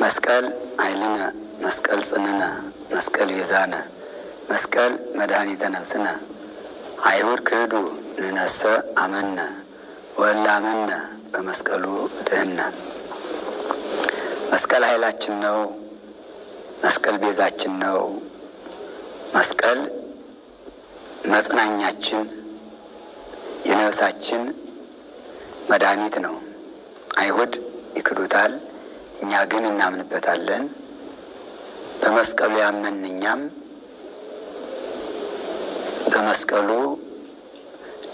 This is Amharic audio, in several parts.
መስቀል ኃይልነ መስቀል ጽንነ መስቀል ቤዛነ መስቀል መድኃኒተ ነፍስነ አይሁድ ክህዱ ንነሰ አመነ ወእለ አመነ በመስቀሉ ድህነ። መስቀል ኃይላችን ነው። መስቀል ቤዛችን ነው። መስቀል መጽናኛችን የነፍሳችን መድኃኒት ነው። አይሁድ ይክዱታል፣ እኛ ግን እናምንበታለን። በመስቀሉ ያመን እኛም በመስቀሉ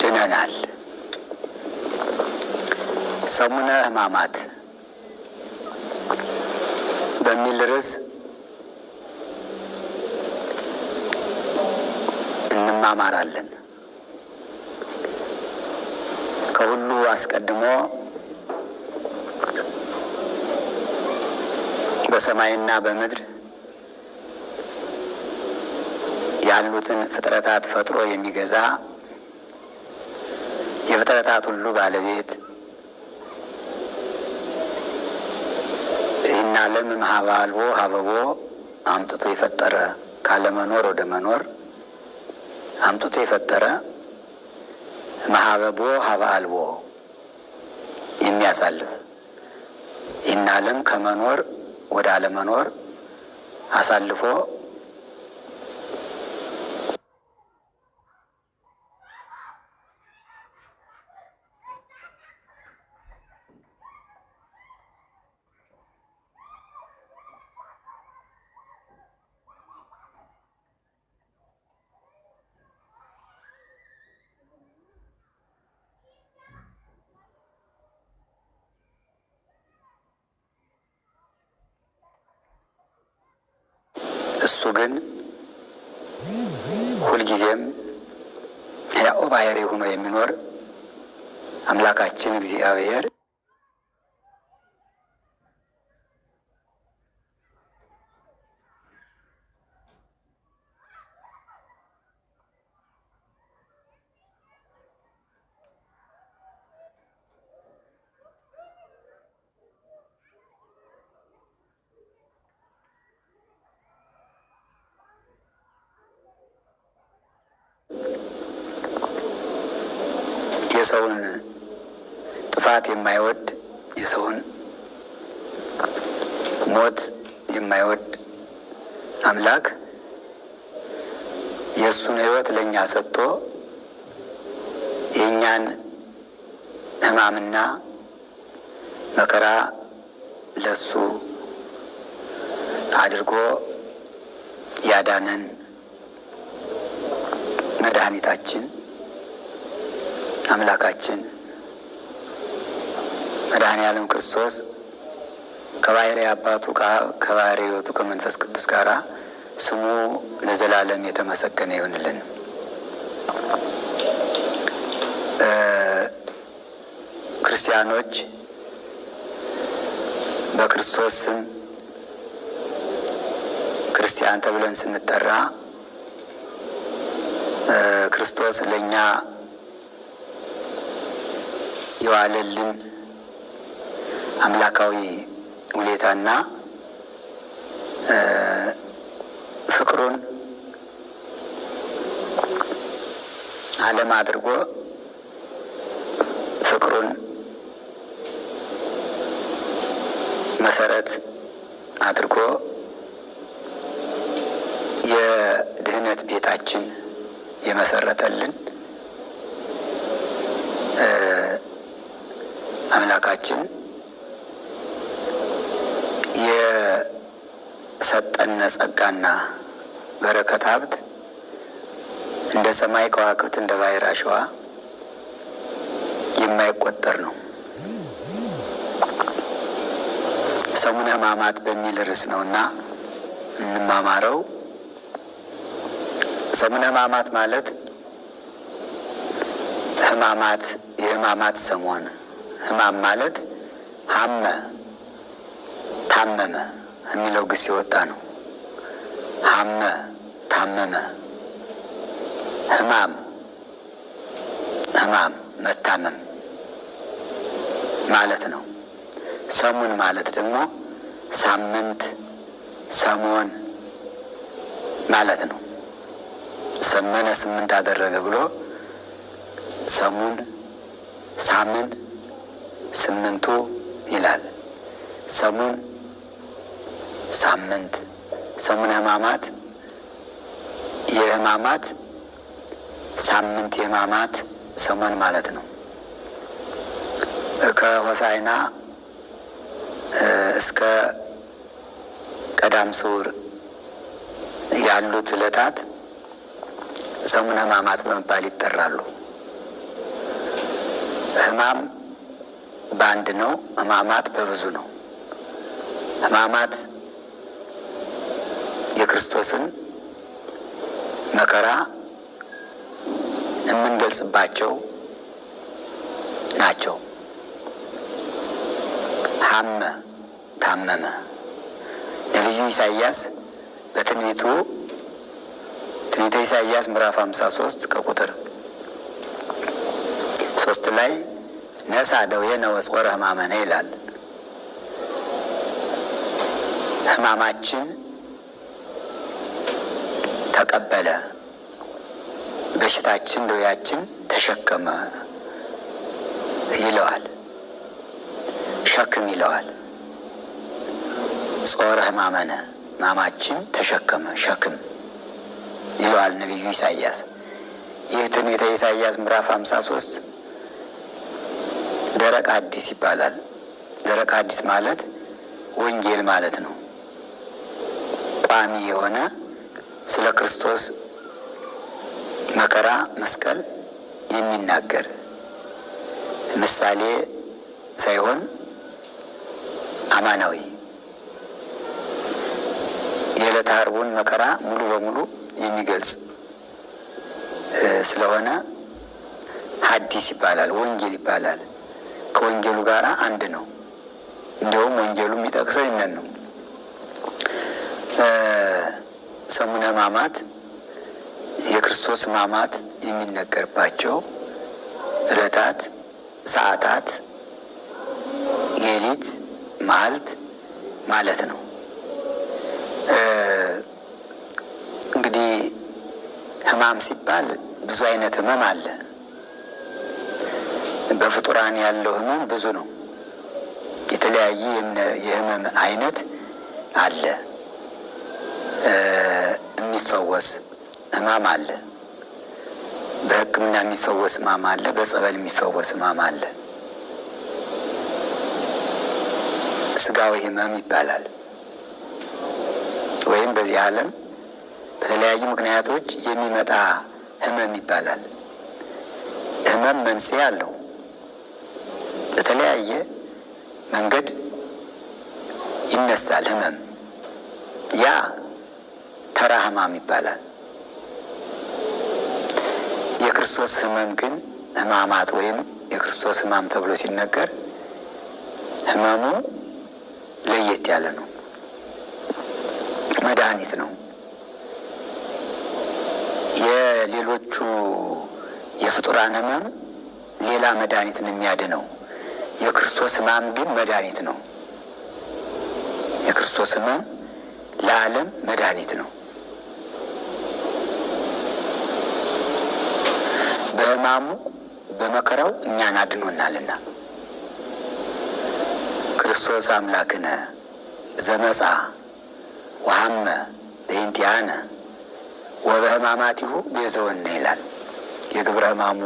ድነናል። ሰሙነ ሕማማት በሚል ርዕስ እንማማራለን። ከሁሉ አስቀድሞ በሰማይና በምድር ያሉትን ፍጥረታት ፈጥሮ የሚገዛ የፍጥረታት ሁሉ ባለቤት ይህን ዓለም እምኀበ አልቦ ሀበቦ አምጥቶ የፈጠረ ካለመኖር ወደ መኖር አምጥቶ የፈጠረ እምኀበቦ ሀበ አልቦ የሚያሳልፍ ይህን ዓለም ከመኖር ወደ አለመኖር አሳልፎ እሱ ግን ሁልጊዜም ሕያው ባሕርይ ሆኖ የሚኖር አምላካችን እግዚአብሔር የሰውን ጥፋት የማይወድ የሰውን ሞት የማይወድ አምላክ የእሱን ሕይወት ለእኛ ሰጥቶ የእኛን ሕማምና መከራ ለሱ አድርጎ ያዳነን መድኃኒታችን አምላካችን መድኃኔ ዓለም ክርስቶስ ከባሕርይ አባቱ ከባሕርይ ሕይወቱ ከመንፈስ ቅዱስ ጋር ስሙ ለዘላለም የተመሰገነ ይሁንልን። ክርስቲያኖች በክርስቶስ ስም ክርስቲያን ተብለን ስንጠራ ክርስቶስ ለእኛ የዋለልን አምላካዊ ውለታና ፍቅሩን ዓለም አድርጎ ፍቅሩን መሰረት አድርጎ የድህነት ቤታችን የመሰረተልን አምላካችን የሰጠን ጸጋና በረከት ሀብት እንደ ሰማይ ከዋክብት እንደ ባሕር አሸዋ የማይቆጠር ነው። ሰሙነ ሕማማት በሚል ርዕስ ነውና እንማማረው። ሰሙነ ሕማማት ማለት ሕማማት የሕማማት ሰሞን ሕማም ማለት ሀመ ታመመ የሚለው ግስ የወጣ ነው። ሀመ ታመመ፣ ሕማም መታመም ማለት ነው። ሰሙን ማለት ደግሞ ሳምንት፣ ሰሞን ማለት ነው። ሰመነ 8 አደረገ ብሎ ሰሙን፣ ሳምን፣ ስምንቱ ይላል። ሰሙን ሳምንት፣ ሰሙነ ሕማማት የሕማማት ሳምንት፣ የሕማማት ሰሞን ማለት ነው። ከሆሳዕና እስከ ቀዳም ስዑር ያሉት ዕለታት ሰሙነ ሕማማት በመባል ይጠራሉ። ሕማም በአንድ ነው፣ ሕማማት በብዙ ነው። ሕማማት የክርስቶስን መከራ የምንገልጽባቸው ናቸው። ሐመ ታመመ። ነቢዩ ኢሳይያስ በትንቢተ ኢሳይያስ ምዕራፍ 53 ከቁጥር 3 ላይ ነሣ ደዌነ ወጾረ ሕማመነ ይላል። ሕማማችን ተቀበለ፣ በሽታችን ደዌያችን ተሸከመ ይለዋል። ሸክም ይለዋል። ጾረ ሕማመነ ሕማማችን ተሸከመ፣ ሸክም ይለዋል ነቢዩ ኢሳይያስ። ይህ ትንቢተ ኢሳይያስ ምዕራፍ 53 ደረቅ አዲስ ይባላል። ደረቅ አዲስ ማለት ወንጌል ማለት ነው። ቋሚ የሆነ ስለ ክርስቶስ መከራ መስቀል የሚናገር ምሳሌ ሳይሆን አማናዊ የዕለተ ዓርቡን መከራ ሙሉ በሙሉ የሚገልጽ ስለሆነ ሐዲስ ይባላል፣ ወንጌል ይባላል። ከወንጌሉ ጋር አንድ ነው። እንዲሁም ወንጌሉ የሚጠቅሰው ይነን ነው። ሰሙነ ሕማማት የክርስቶስ ሕማማት የሚነገርባቸው ዕለታት፣ ሰዓታት፣ ሌሊት፣ መዓልት ማለት ነው። እንግዲህ ሕማም ሲባል ብዙ አይነት ሕመም አለ። በፍጡራን ያለው ሕመም ብዙ ነው። የተለያየ የሕመም አይነት አለ። የሚፈወስ ሕማም አለ። በሕክምና የሚፈወስ ሕማም አለ። በጸበል የሚፈወስ ሕማም አለ። ስጋዊ ሕመም ይባላል። ወይም በዚህ ዓለም በተለያዩ ምክንያቶች የሚመጣ ሕመም ይባላል። ሕመም መንስኤ አለው። በተለያየ መንገድ ይነሳል ሕመም። ያ ተራ ሕማም ይባላል። የክርስቶስ ሕመም ግን ሕማማት ወይም የክርስቶስ ሕማም ተብሎ ሲነገር ሕመሙ ለየት ያለ ነው። መድኃኒት ነው። የሌሎቹ የፍጡራን ሕመም ሌላ መድኃኒት ነው የሚያድነው። የክርስቶስ ሕማም ግን መድኃኒት ነው። የክርስቶስ ሕማም ለዓለም መድኃኒት ነው። በሕማሙ በመከራው እኛን አድኖናልና ክርስቶስ አምላክነ ዘመጻ ወሐመ በእንቲአነ ወበሕማማቲሁ ቤዘወነ ይላል። የግብረ ሕማሙ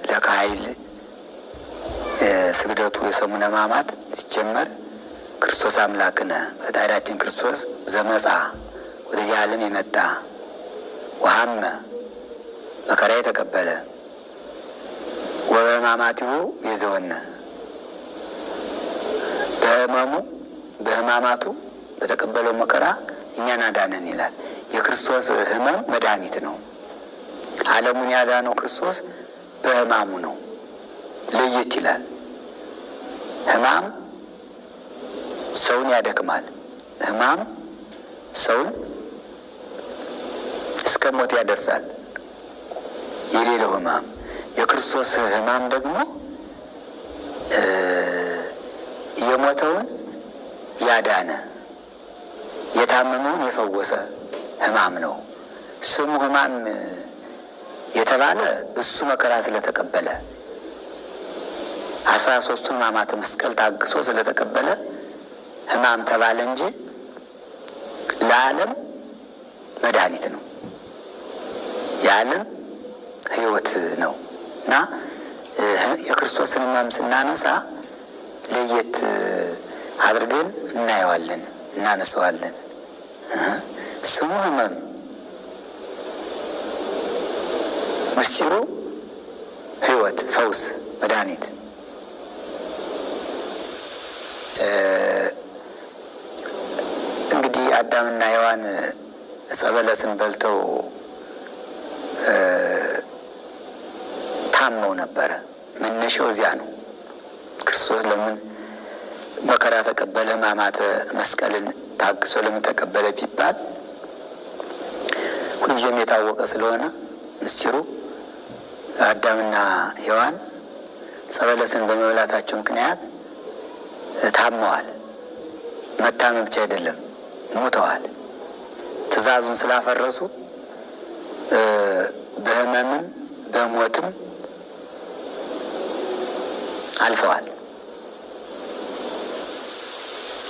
ለካህይል ስግደቱ የሰሙነ ሕማማት ሲጀመር ክርስቶስ አምላክነ ፈጣሪያችን ክርስቶስ ዘመጻ ወደዚህ ዓለም የመጣ ወሐመ መከራ የተቀበለ ወበሕማማቲሁ ቤዘወነ በሕመሙ በሕማማቱ በተቀበለው መከራ እኛን አዳነን ይላል። የክርስቶስ ሕመም መድኃኒት ነው። ዓለሙን ያዳነው ክርስቶስ በሕማሙ ነው። ለየት ይላል። ሕማም ሰውን ያደክማል። ሕማም ሰውን እስከ ሞት ያደርሳል። የሌለው ሕማም የክርስቶስ ሕማም ደግሞ የሞተውን ያዳነ የታመመውን የፈወሰ ሕማም ነው። ስሙ ሕማም የተባለ እሱ መከራ ስለተቀበለ 13ቱን ሕማማተ መስቀል ታግሶ ስለተቀበለ ሕማም ተባለ እንጂ ለዓለም መድኃኒት ነው፣ የዓለም ሕይወት ነው እና የክርስቶስን ሕማም ስናነሳ ለየት አድርገን እናየዋለን፣ እናነሳዋለን። ስሙ ሕማም ምስጢሩ ሕይወት፣ ፈውስ፣ መድኃኒት። እንግዲህ አዳምና ሔዋን ዕፀ በለስን በልተው ታመው ነበረ። መነሻው እዚያ ነው። ክርስቶስ ለምን መከራ ተቀበለ? ሕማማተ መስቀልን ታግሶ ለምን ተቀበለ ቢባል ሁልጊዜም የታወቀ ስለሆነ ምስጢሩ አዳምና ሔዋን ዕፀ በለስን በመብላታቸው ምክንያት ታመዋል። መታመም ብቻ አይደለም፣ ሙተዋል። ትእዛዙን ስላፈረሱ በሕመምም በሞትም አልፈዋል።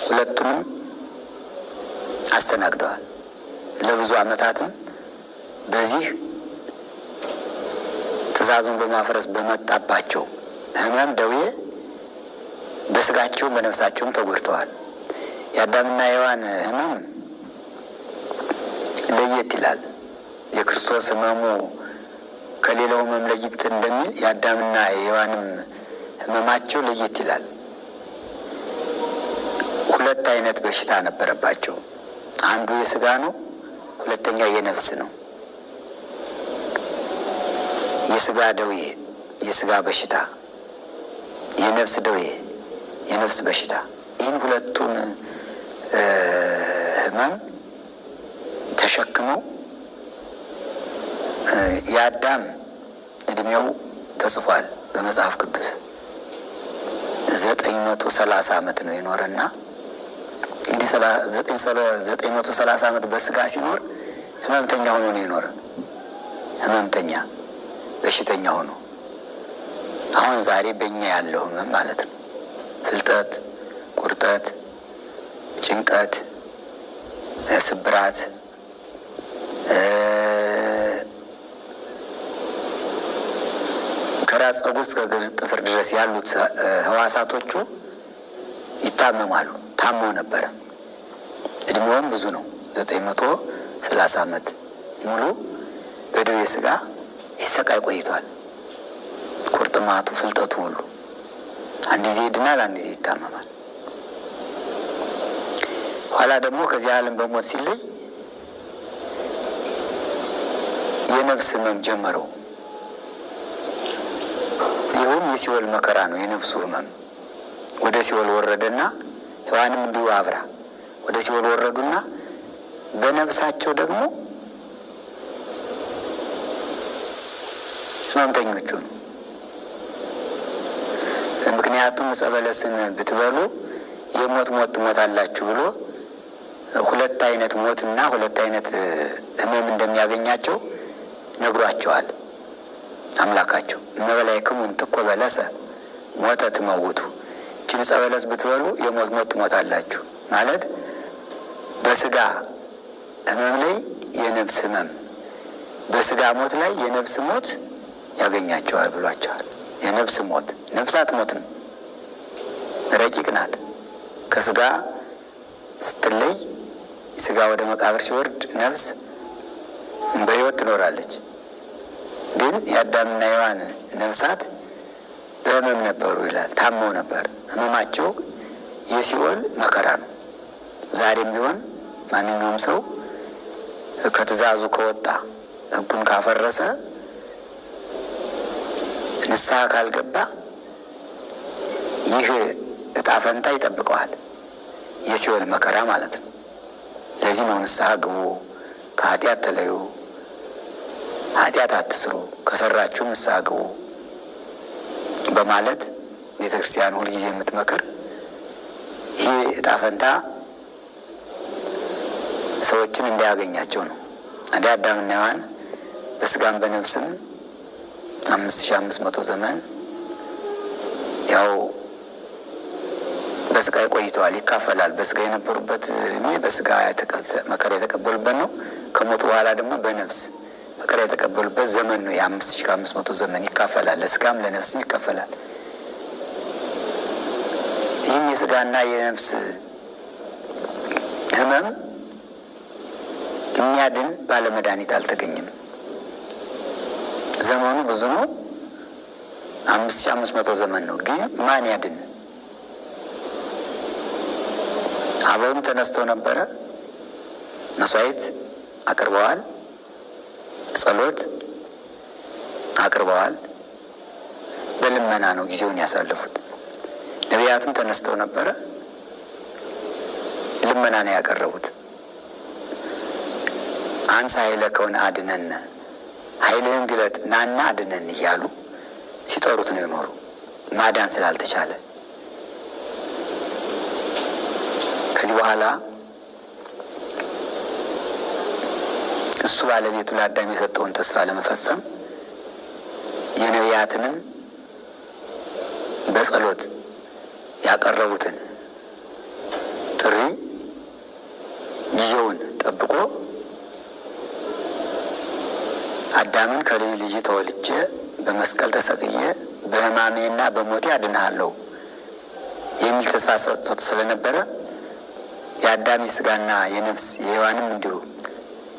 ሁለቱንም አስተናግደዋል። ለብዙ ዓመታትም በዚህ ትእዛዙን በማፍረስ በመጣባቸው ሕመም ደዌ በስጋቸውም በነፍሳቸውም ተጎድተዋል። የአዳምና ሔዋን ሕመም ለየት ይላል። የክርስቶስ ሕመሙ ከሌላው ሕመም ለየት እንደሚል የአዳምና የሔዋንም ሕመማቸው ለየት ይላል። ሁለት አይነት በሽታ ነበረባቸው። አንዱ የስጋ ነው፣ ሁለተኛው የነፍስ ነው። የስጋ ደዌ፣ የስጋ በሽታ፣ የነፍስ ደዌ፣ የነፍስ በሽታ። ይህን ሁለቱን ሕመም ተሸክመው የአዳም እድሜው ተጽፏል በመጽሐፍ ቅዱስ 930 ዓመት ነው የኖረና እንግዲህ 930 ዓመት በስጋ ሲኖር ሕመምተኛ ሆኖ ነው የኖረ። ሕመምተኛ በሽተኛ ሆኖ አሁን ዛሬ በእኛ ያለው ሕመም ማለት ነው። ፍልጠት፣ ቁርጠት፣ ጭንቀት፣ ስብራት፣ ከራስ ፀጉር እስከ እግር ጥፍር ድረስ ያሉት ህዋሳቶቹ ይታመማሉ። ታመው ነበረ። እድሜውም ብዙ ነው። 930 ዓመት ሙሉ በደዌ ስጋ ሲሰቃይ ቆይቷል። ቁርጥማቱ፣ ፍልጠቱ ሁሉ አንድ ጊዜ ይድናል፣ አንድ ጊዜ ይታመማል። ኋላ ደግሞ ከዚህ ዓለም በሞት ሲለይ የነፍስ ሕመም ጀመረው። ይኸውም የሲኦል መከራ ነው። የነፍሱ ሕመም ወደ ሲኦል ወረደና ሔዋንም እንዲሁ አብራ ወደ ሲኦል ወረዱና በነፍሳቸው ደግሞ ሕመምተኞቹ ነው። ምክንያቱም ዕፀ በለስን ብትበሉ የሞት ሞት ትሞታላችሁ ብሎ ሁለት አይነት ሞትና ሁለት አይነት ሕመም እንደሚያገኛቸው ነግሯቸዋል አምላካቸው። እመበላዕክሙ እንጥቆ በለሰ ሞተ ትመውቱ፣ ይህችን ዕፀ በለስ ብትበሉ የሞት ሞት ትሞታላችሁ ማለት በስጋ ሕመም ላይ የነፍስ ሕመም፣ በስጋ ሞት ላይ የነፍስ ሞት ያገኛቸዋል ብሏቸዋል። የነፍስ ሞት፣ ነፍስ አትሞትም፣ ረቂቅ ናት። ከስጋ ስትለይ ስጋ ወደ መቃብር ሲወርድ ነፍስ በሕይወት ትኖራለች። ግን የአዳምና ሔዋን ነፍሳት በሕመም ነበሩ ይላል። ታመው ነበር። ሕመማቸው የሲኦል መከራ ነው። ዛሬም ቢሆን ማንኛውም ሰው ከትእዛዙ ከወጣ ሕጉን ካፈረሰ ንስሐ ካልገባ ይህ እጣ ፈንታ ይጠብቀዋል። የሲኦል መከራ ማለት ነው። ለዚህ ነው ንስሐ ግቡ፣ ከኃጢአት ተለዩ፣ ኃጢአት አትስሩ፣ ከሰራችሁ ንስሐ ግቡ በማለት ቤተ ክርስቲያን ሁልጊዜ የምትመክር። ይህ እጣ ፈንታ ሰዎችን እንዳያገኛቸው ነው። እንደ አዳምና ሔዋን በስጋም በነፍስም 5500 ዘመን ያው በስጋ ቆይተዋል። ይካፈላል። በስጋ የነበሩበት እድሜ በስጋ መከራ የተቀበሉበት ነው። ከሞቱ በኋላ ደግሞ በነፍስ መከራ የተቀበሉበት ዘመን ነው። የ5500 ዘመን ይካፈላል። ለስጋም ለነፍስም ይካፈላል። ይህም የስጋና የነፍስ ህመም የሚያድን ባለመድኃኒት አልተገኘም። ዘመኑ ብዙ ነው። 5500 ዘመን ነው። ግን ማን ያድን? አበውም ተነስተው ነበረ። መስዋዕት አቅርበዋል። ጸሎት አቅርበዋል። በልመና ነው ጊዜውን ያሳለፉት። ነቢያትም ተነስተው ነበረ። ልመና ነው ያቀረቡት። አንሳ ኃይለከ ወአድኅነነ፣ ኃይልህን ግለጥ ናና አድነን እያሉ ሲጠሩት ነው የኖሩ። ማዳን ስላልተቻለ ከዚህ በኋላ እሱ ባለቤቱ ለአዳም የሰጠውን ተስፋ ለመፈጸም የነቢያትንም በጸሎት ያቀረቡትን ጥሪ ጊዜውን ጠብቆ አዳምን ከልጅ ልጅ ተወልጄ በመስቀል ተሰቅዬ በሕማሜና በሞቴ አድንሃለሁ የሚል ተስፋ ሰጥቶት ስለነበረ የአዳም የስጋና የነፍስ የሔዋንም እንዲሁ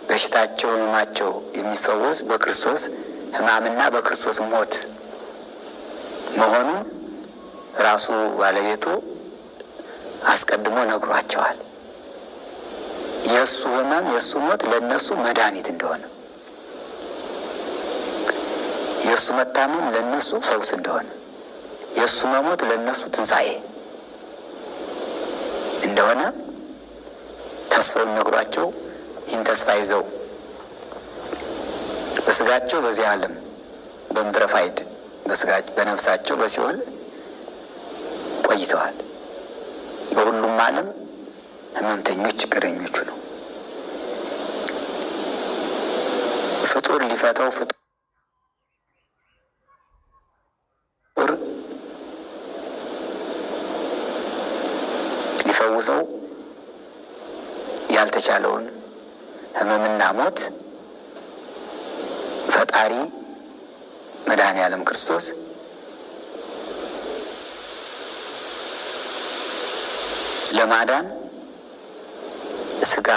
በሽታቸው ሕመማቸው የሚፈወስ በክርስቶስ ሕማምና በክርስቶስ ሞት መሆኑን ራሱ ባለቤቱ አስቀድሞ ነግሯቸዋል። የእሱ ሕመም የእሱ ሞት ለእነሱ መድኃኒት እንደሆነ፣ የእሱ መታመም ለእነሱ ፈውስ እንደሆነ፣ የእሱ መሞት ለእነሱ ትንሣኤ እንደሆነ ተስፋውን ነግሯቸው ይህን ተስፋ ይዘው በስጋቸው በዚህ ዓለም በምድረ ፋይድ በነፍሳቸው በሲኦል ቆይተዋል። በሁሉም ዓለም ሕመምተኞች ችግረኞቹ ነው። ፍጡር ሊፈታው ፍጡር ሊፈውሰው ያልተቻለውን ሕመምና ሞት ፈጣሪ መድኃኔ ዓለም ክርስቶስ ለማዳን ስጋ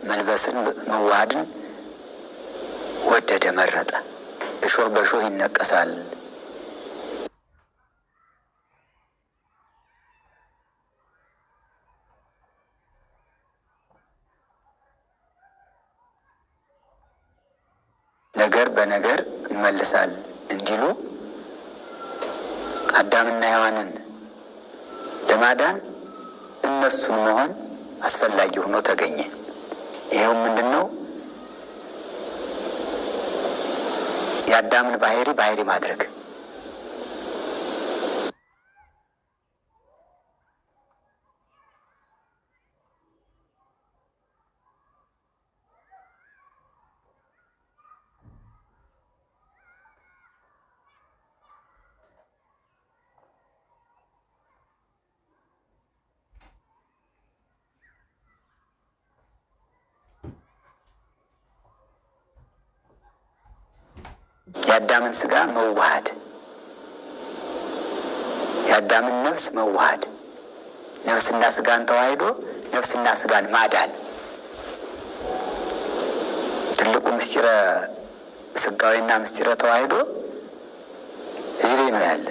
መልበስን መዋሃድን ወደደ፣ መረጠ። እሾህ በእሾህ ይነቀሳል፣ ነገር በነገር ይመልሳል እንዲሉ አዳምና ሔዋንን ለማዳን እነሱን መሆን አስፈላጊ ሆኖ ተገኘ። ይሄው ምንድነው? የአዳምን ባህሪ ማድረግ። የአዳምን ስጋ መዋሃድ፣ የአዳምን ነፍስ መዋሃድ፣ ነፍስና ስጋን ተዋህዶ ነፍስና ስጋን ማዳን ትልቁ ምስጢረ ስጋዊና ምስጢረ ተዋህዶ እዚህ ላይ ነው ያለ።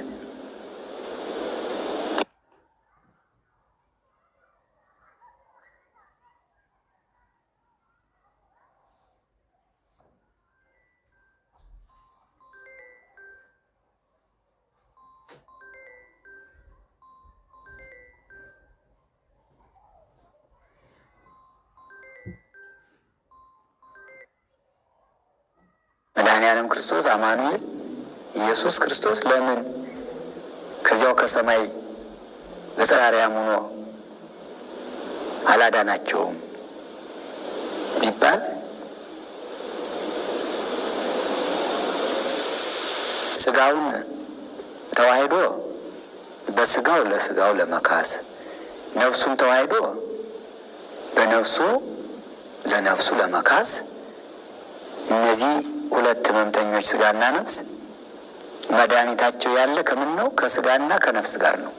መድኃኔ ዓለም ክርስቶስ አማኑኤል ኢየሱስ ክርስቶስ ለምን ከዚያው ከሰማይ በጽርሐ አርያም ሆኖ አላዳናቸውም ቢባል ስጋውን ተዋህዶ በስጋው ለስጋው ለመካስ፣ ነፍሱን ተዋህዶ በነፍሱ ለነፍሱ ለመካስ፣ እነዚህ ሁለት ህመምተኞች ስጋና ነፍስ መድኃኒታቸው ያለ ከምን ነው? ከስጋና ከነፍስ ጋር ነው።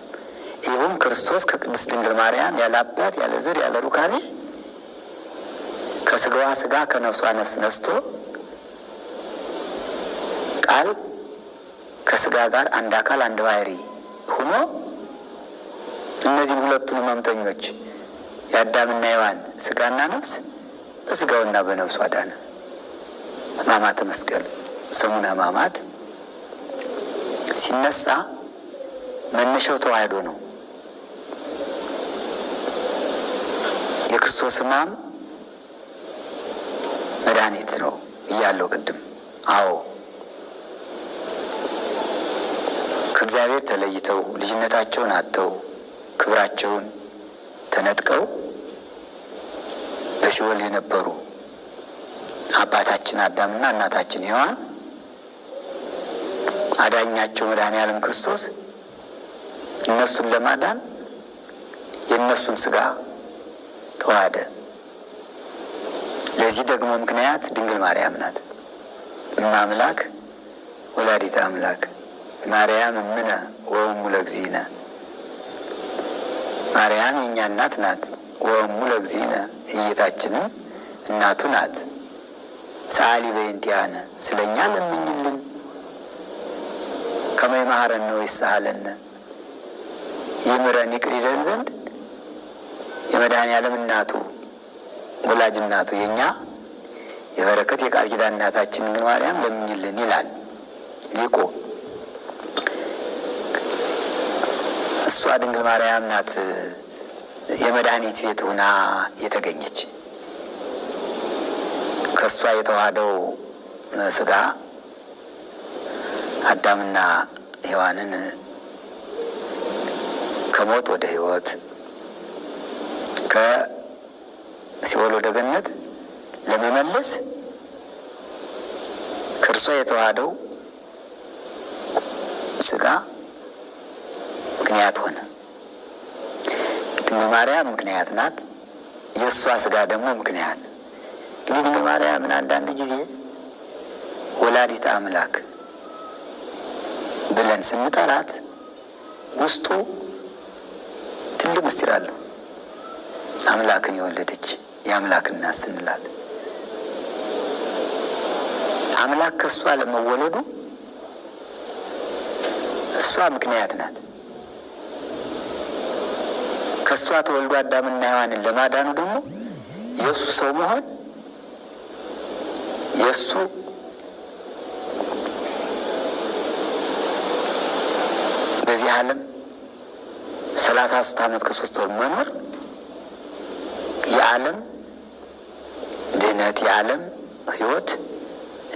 ይኸውም ክርስቶስ ከቅድስት ድንግል ማርያም ያለ አባት ያለ ዘር ያለ ሩካቤ ከስጋዋ ስጋ ከነፍሷ ነፍስ ነስቶ ቃል ከስጋ ጋር አንድ አካል አንድ ባህሪ ሆኖ እነዚህን ሁለቱን ህመምተኞች የአዳምና የሔዋን ስጋና ነፍስ በስጋውና በነፍሱ አዳነ። ሕማማተ መስቀል ሰሙነ ሕማማት ሲነሳ መነሻው ተዋህዶ ነው። የክርስቶስ ሕማም መድኃኒት ነው እያለው ቅድም። አዎ ከእግዚአብሔር ተለይተው ልጅነታቸውን አጥተው ክብራቸውን ተነጥቀው በሲኦል የነበሩ አባታችን አዳምና እናታችን ሔዋን አዳኛቸው መድኃኔ ዓለም ክርስቶስ እነሱን ለማዳን የእነሱን ስጋ ተዋሃደ። ለዚህ ደግሞ ምክንያት ድንግል ማርያም ናት። እማምላክ ወላዲተ አምላክ ማርያም እምነ ወእሙ ለእግዚእነ። ማርያም የእኛ እናት ናት። ወእሙ ለእግዚእነ የጌታችንም እናቱ ናት። ሰአሊ በእንቲአነ ስለኛ ለምኝልን። ከመ ይምሐረነ ወይስሐለነ ይምረን ይቅር ይለን ዘንድ የመድኃኔ ዓለም እናቱ ወላጅ እናቱ የእኛ የበረከት የቃል ኪዳን እናታችን ድንግል ማርያም ለምኝልን ይላል ሊቁ። እሷ ድንግል ማርያም ናት የመድኃኒት ቤት ሆና የተገኘች። ከእሷ የተዋሃደው ስጋ አዳምና ሔዋንን ከሞት ወደ ሕይወት ከሲኦል ወደ ገነት ለመመለስ ከእርሷ የተዋሃደው ስጋ ምክንያት ሆነ። ድንግል ማርያም ምክንያት ናት። የእሷ ስጋ ደግሞ ምክንያት። እንግዲህ ድንግል ማርያምን አንዳንድ ጊዜ ወላዲተ አምላክ ብለን ስንጠራት ውስጡ ትልቅ ምስጢር አለው። አምላክን የወለደች የአምላክ እናት ስንላት አምላክ ከእሷ ለመወለዱ እሷ ምክንያት ናት። ከእሷ ተወልዶ አዳምና ሔዋንን ለማዳኑ ደግሞ የእሱ ሰው መሆን የእሱ በዚህ ዓለም 33 ዓመት ከ3 ወር መኖር የዓለም ድህነት የዓለም ሕይወት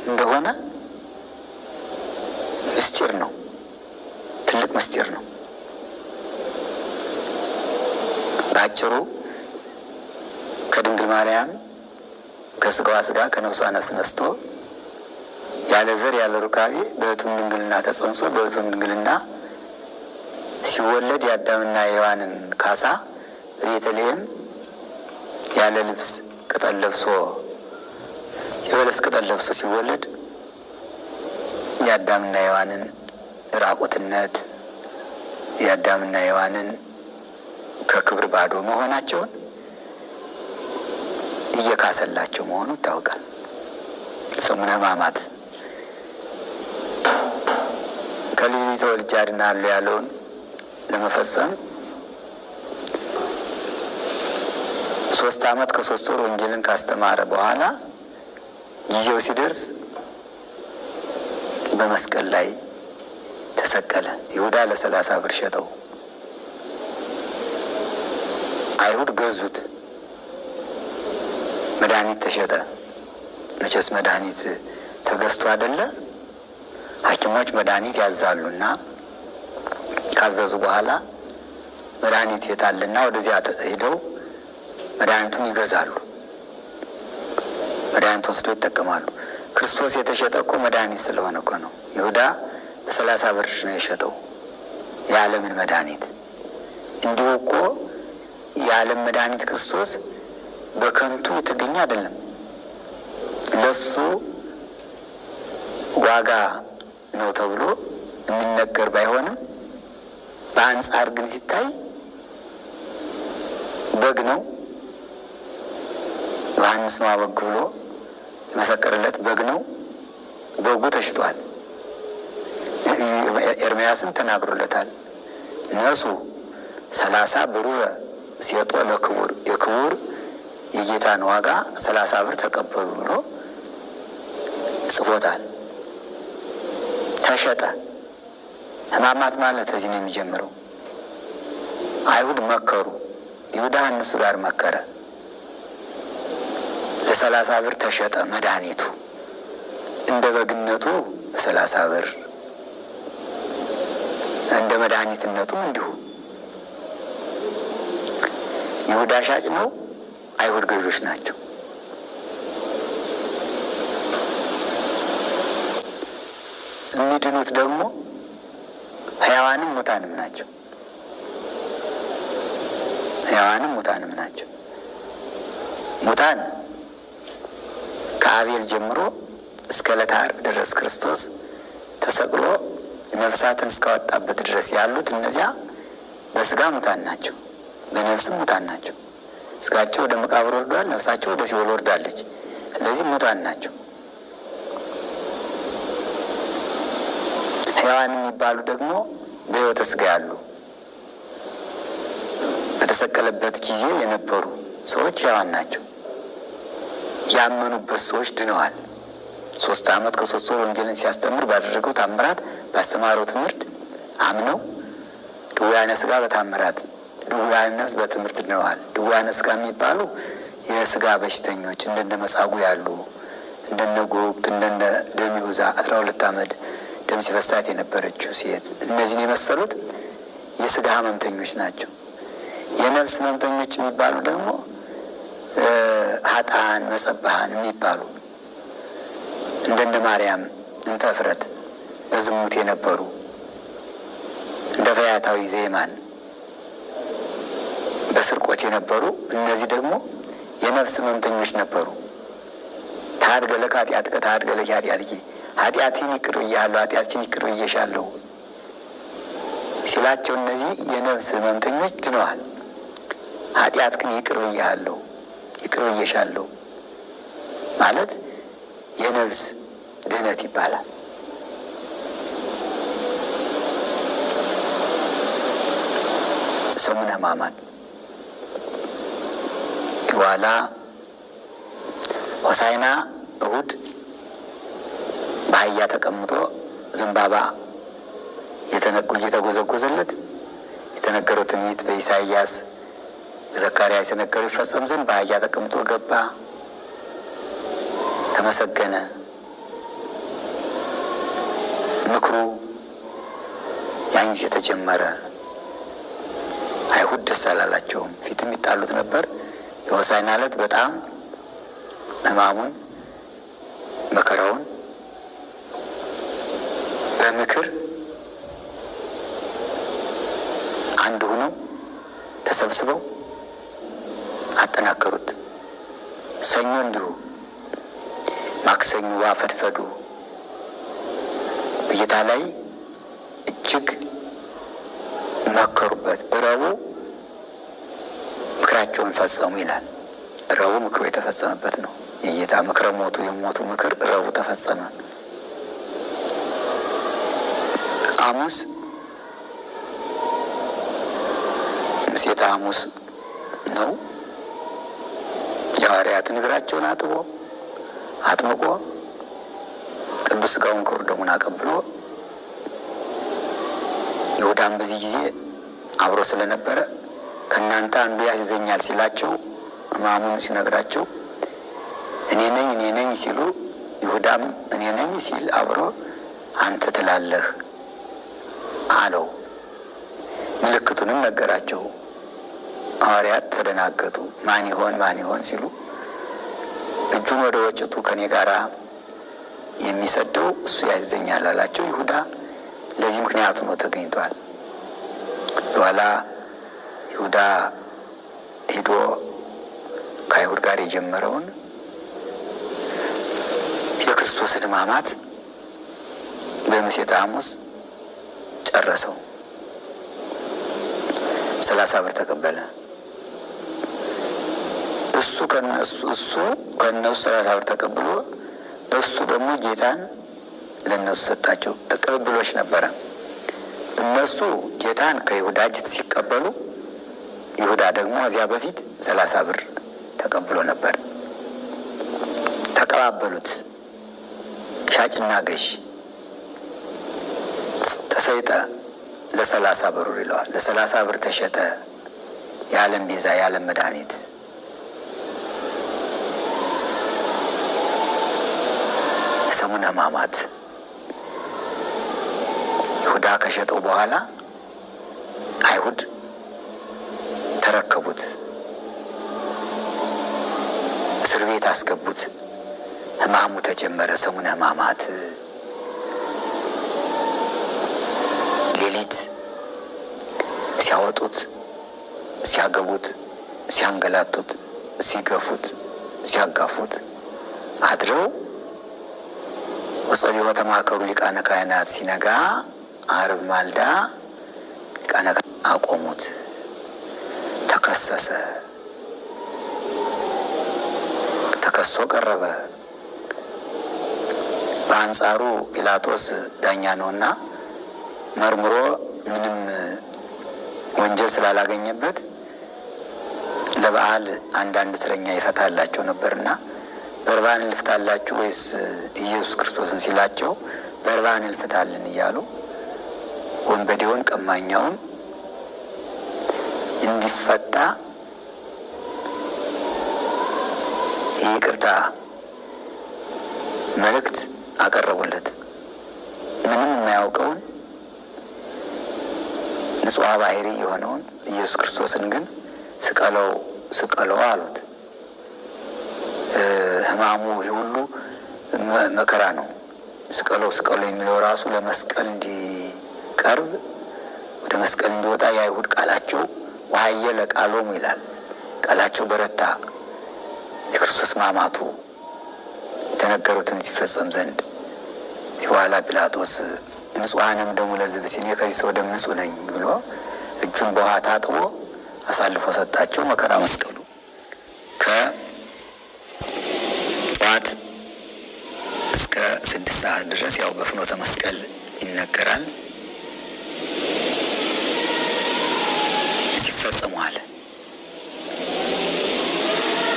እንደሆነ ምስጢር ነው። ትልቅ ምስጢር ነው። በአጭሩ ከድንግል ማርያም ከስጋዋ ስጋ ከነፍሷ ነፍስ ነስቶ ያለ ዘር ያለ ሩካቤ በሕቱም ድንግልና ተጸንሶ በሕቱም ድንግልና ሲወለድ የአዳምና የሔዋንን ካሳ በቤተልሔም ያለ ልብስ ቅጠል ለብሶ የበለስ ቅጠል ለብሶ ሲወለድ የአዳምና የሔዋንን ራቁትነት የአዳምና የሔዋንን ከክብር ባዶ መሆናቸውን እየካሰላቸው መሆኑ ይታወቃል። ሰሙነ ሕማማት ከልጅ ተወልጄ አድናለሁ ያለውን ለመፈጸም 3 ዓመት ከ3 ወር ወንጌልን ካስተማረ በኋላ ጊዜው ሲደርስ በመስቀል ላይ ተሰቀለ። ይሁዳ ለ30 ብር ሸጠው። አይሁድ ገዙት። መድኃኒት ተሸጠ። መቼስ መድኃኒት ተገዝቶ አይደለ? ሐኪሞች መድኃኒት ያዛሉና ካዘዙ በኋላ መድኃኒት የታለና ወደዚያ ሄደው መድኃኒቱን ይገዛሉ። መድኃኒት ወስደው ይጠቀማሉ። ክርስቶስ የተሸጠ እኮ መድኃኒት ስለሆነ እኮ ነው። ይሁዳ በ30 ብር ነው የሸጠው የዓለምን መድኃኒት። እንዲሁ እኮ የዓለም መድኃኒት ክርስቶስ በከንቱ የተገኘ አይደለም። ለሱ ዋጋ ነው ተብሎ የሚነገር ባይሆንም በአንጻር ግን ሲታይ በግ ነው። ዮሐንስ ነው በግ ብሎ የመሰከረለት በግ ነው። በጉ ተሽጧል። ኤርምያስም ተናግሮለታል። ነሱ 30 ብሩረ ሲወጦ ለክቡር የክቡር የጌታን ዋጋ 30 ብር ተቀበሉ ብሎ ጽፎታል። ተሸጠ። ሕማማት ማለት እዚህ ነው የሚጀምረው። አይሁድ መከሩ። ይሁዳ እነሱ ጋር መከረ። ለ30 ብር ተሸጠ መድኃኒቱ። እንደ በግነቱ 30 ብር፣ እንደ መድኃኒትነቱም እንዲሁ። ይሁዳ ሻጭ ነው፣ አይሁድ ገዦች ናቸው። የሚድኑት ደግሞ ሕያዋንም ሙታንም ናቸው። ሕያዋንም ሙታንም ናቸው። ሙታን ከአቤል ጀምሮ እስከ ዕለተ ዓርብ ድረስ ክርስቶስ ተሰቅሎ ነፍሳትን እስካወጣበት ድረስ ያሉት እነዚያ በስጋ ሙታን ናቸው፣ በነፍስም ሙታን ናቸው። ስጋቸው ወደ መቃብር ወርዷል፣ ነፍሳቸው ወደ ሲኦል ወርዳለች። ስለዚህ ሙታን ናቸው። ሕያዋን የሚባሉ ደግሞ በሕይወተ ስጋ ያሉ በተሰቀለበት ጊዜ የነበሩ ሰዎች ሕያዋን ናቸው። ያመኑበት ሰዎች ድነዋል። 3 ዓመት ከ3 ወር ወንጌልን ሲያስተምር ባደረገው ታምራት ባስተማረው ትምህርት አምነው ድውያነ ስጋ በታምራት ድውያነ ነፍስ በትምህርት ድነዋል። ድውያነ ስጋ የሚባሉ የስጋ በሽተኞች እንደነ መጻጉዕ ያሉ፣ እንደነ ጎብጥ፣ እንደነ ደሚሁዛ 12 ዓመት ደም ሲፈሳት የነበረችው ሴት፣ እነዚህን የመሰሉት የስጋ ህመምተኞች ናቸው። የነፍስ ህመምተኞች የሚባሉ ደግሞ ኃጥአን መጸባሃን የሚባሉ እንደነ ማርያም እንተ እፍረት በዝሙት የነበሩ፣ እንደ ፈያታዊ ዘየማን በስርቆት የነበሩ፣ እነዚህ ደግሞ የነፍስ ህመምተኞች ነበሩ። ታድገለከ ኃጢአትከ ታድገለኪ ኃጢአትኪ፣ ኃጢአትን ይቅር ብዬሃለሁ፣ ኃጢአትሽን ይቅር ብዬሻለሁ ሲላቸው እነዚህ የነፍስ ህመምተኞች ድነዋል። ኃጢአት ግን ይቅር ብዬሃለሁ፣ ይቅር ብዬሻለሁ ማለት የነፍስ ድህነት ይባላል። ሰሙነ ሕማማት በኋላ ሆሳዕና እሁድ በአህያ ተቀምጦ ዘንባባ እየተጎዘጎዘለት የተነገረው ትንቢት በኢሳይያስ በዘካርያስ የነገረው ይፈጸም ዘንድ በአህያ ተቀምጦ ገባ፣ ተመሰገነ። ምክሩ ያን ጊዜ ተጀመረ። አይሁድ ደስ አላላቸውም። ፊትም ይጣሉት ነበር። የሆሳዕና ዕለት በጣም ሕማሙን መከራውን በምክር አንድ ሆነው ተሰብስበው አጠናከሩት። ሰኞ እንዲሁ፣ ማክሰኞ ዋፈድፈዱ በጌታ ላይ እጅግ መከሩበት። ረቡዕ ምክራቸውን ፈጸሙ ይላል። ረቡዕ ምክሩ የተፈጸመበት ነው። የጌታ ምክረ ሞቱ የሞቱ ምክር ረቡዕ ተፈጸመ። ሐሙስ ምሴተ ሐሙስ ነው። የሐዋርያትን እግራቸውን አጥምቆ ቅዱስ ሥጋውን ክቡር ደሙን አቀብሎ ይሁዳም በዚህ ጊዜ አብሮ ስለነበረ ከእናንተ አንዱ ያስይዘኛል ሲላቸው ሕማሙን ሲነግራቸው እኔ ነኝ ሲሉ ይሁዳም እኔ ነኝ ሲል አብሮ አንተ ትላለህ አለው። ምልክቱንም ነገራቸው። ሐዋርያት ተደናገጡ። ማን ይሆን ሲሉ እጁን ወደ ወጭቱ ከኔ ጋራ የሚሰደው እሱ ያዘኛል አላቸው። ይሁዳ ለዚህ ምክንያቱ ነው ተገኝቷል። በኋላ ይሁዳ ሄዶ ከአይሁድ ጋር የጀመረውን የክርስቶስን ሕማማት በምሴተ ሐሙስ ጨረሰው። 30 ብር ተቀበለ። እሱ ከነሱ 30 ብር ተቀብሎ እሱ ደግሞ ጌታን ለነሱ ሰጣቸው። ተቀብሎች ነበረ። እነሱ ጌታን ከይሁዳ እጅ ሲቀበሉ ይሁዳ ደግሞ እዚያ በፊት 30 ብር ተቀብሎ ነበር። ተቀባበሉት። ሻጭና ገዥ ተሰይጠ ለ30 ብር ይለዋል። ለ30 ብር ተሸጠ የዓለም ቤዛ የዓለም መድኃኒት። ሰሙነ ሕማማት ይሁዳ ከሸጠው በኋላ አይሁድ ተረከቡት፣ እስር ቤት አስገቡት። ሕማሙ ተጀመረ። ሰሙነ ሕማማት ሌሊት ሲያወጡት፣ ሲያገቡት፣ ሲያንገላቱት፣ ሲገፉት፣ ሲያጋፉት አድረው ወጸሊሆ ተማከሩ ሊቃነ ካህናት ሲነጋ ዓርብ ማልዳ ሊቃነ ካህናት አቆሙት። ተከሰሰ። ተከሶ ቀረበ። በአንጻሩ ጲላጦስ ዳኛ ነውና መርምሮ ምንም ወንጀል ስላላገኘበት ለበዓል አንዳንድ እስረኛ ይፈታላቸው ነበርና በርባን ልፍታላችሁ ወይስ ኢየሱስ ክርስቶስን ሲላቸው በርባን ልፍታልን እያሉ ወንበዴውን ቀማኛውን እንዲፈታ ይቅርታ መልእክት አቀረቡለት። ምንም የማያውቀውን ንጹሐ ባህሪ የሆነውን ኢየሱስ ክርስቶስን ግን ስቀለው አሉት። ሕማሙ ሁሉ መከራ ነው። ስቀለው የሚለው ራሱ ለመስቀል እንዲቀርብ ወደ መስቀል እንዲወጣ የአይሁድ ቃላቸው ወሀየለ ቃሎሙ ይላል። ቃላቸው በረታ። የክርስቶስ ሕማማቱ የተነገሩትን ሲፈጸም ዘንድ በኋላ ጲላጦስ ንጹሐንም ደሙ ለሕዝብ ሲል ከዚህ ሰው ደም ንጹሕ ነኝ ብሎ እጁን በውሃ ታጥቦ አሳልፎ ሰጣቸው። መከራ መስቀሉ ከጠዋት እስከ 6 ሰዓት ድረስ ያው በፍኖተ መስቀል ይነገራል። ሲፈጸሙ አለ።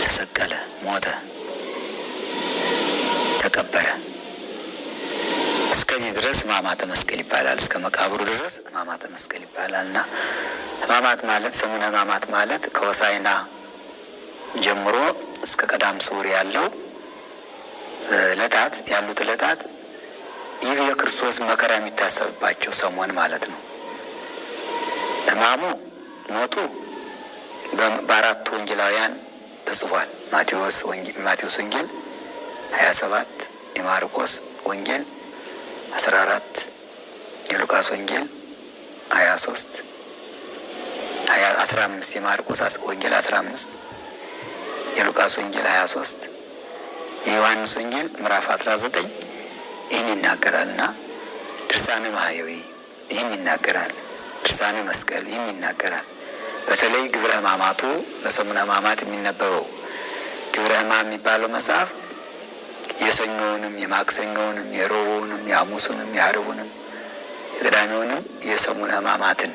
ተሰቀለ፣ ሞተ፣ ተቀበረ። እስከዚህ ድረስ ሕማማተ መስቀል ይባላል። እስከ መቃብሩ ድረስ ሕማማተ መስቀል ይባላል። እና ሕማማት ማለት ሰሙነ ሕማማት ማለት ከሆሳዕና ጀምሮ እስከ ቀዳም ስዑር ያለው ዕለታት ያሉት ዕለታት ይህ የክርስቶስ መከራ የሚታሰብባቸው ሰሞን ማለት ነው። ሕማሙ ሞቱ በአራቱ ወንጌላውያን ተጽፏል። ማቴዎስ ወንጌል 27፣ የማርቆስ ወንጌል 14፣ የሉቃስ ወንጌል 23፣ 15፣ የማርቆስ ወንጌል 15፣ የሉቃስ ወንጌል 23፣ የዮሐንስ ወንጌል ምዕራፍ 19 ይህን ይናገራል እና ድርሳነ ማህየዊ ይህን ይናገራል። ድርሳነ መስቀል ይህን ይናገራል። በተለይ ግብረ ሕማማቱ በሰሙነ ሕማማት የሚነበበው ግብረ ሕማም የሚባለው መጽሐፍ የሰኞውንም የማክሰኞውንም የረቡዕንም የሐሙሱንም የዓርቡንም የቅዳሜውንም የሰሙነ ሕማማትን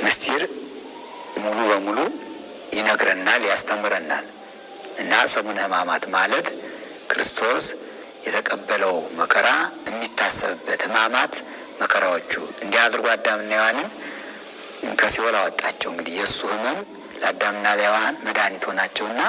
ምስጢር ሙሉ በሙሉ ይነግረናል፣ ያስተምረናል። እና ሰሙነ ሕማማት ማለት ክርስቶስ የተቀበለው መከራ የሚታሰብበት ሕማማት መከራዎቹ እንዲህ አድርጎ አዳምና ሔዋንን ከሲኦል አወጣቸው። እንግዲህ የእሱ ሕመም ለአዳምና ለሔዋን መድኃኒት ሆናቸውና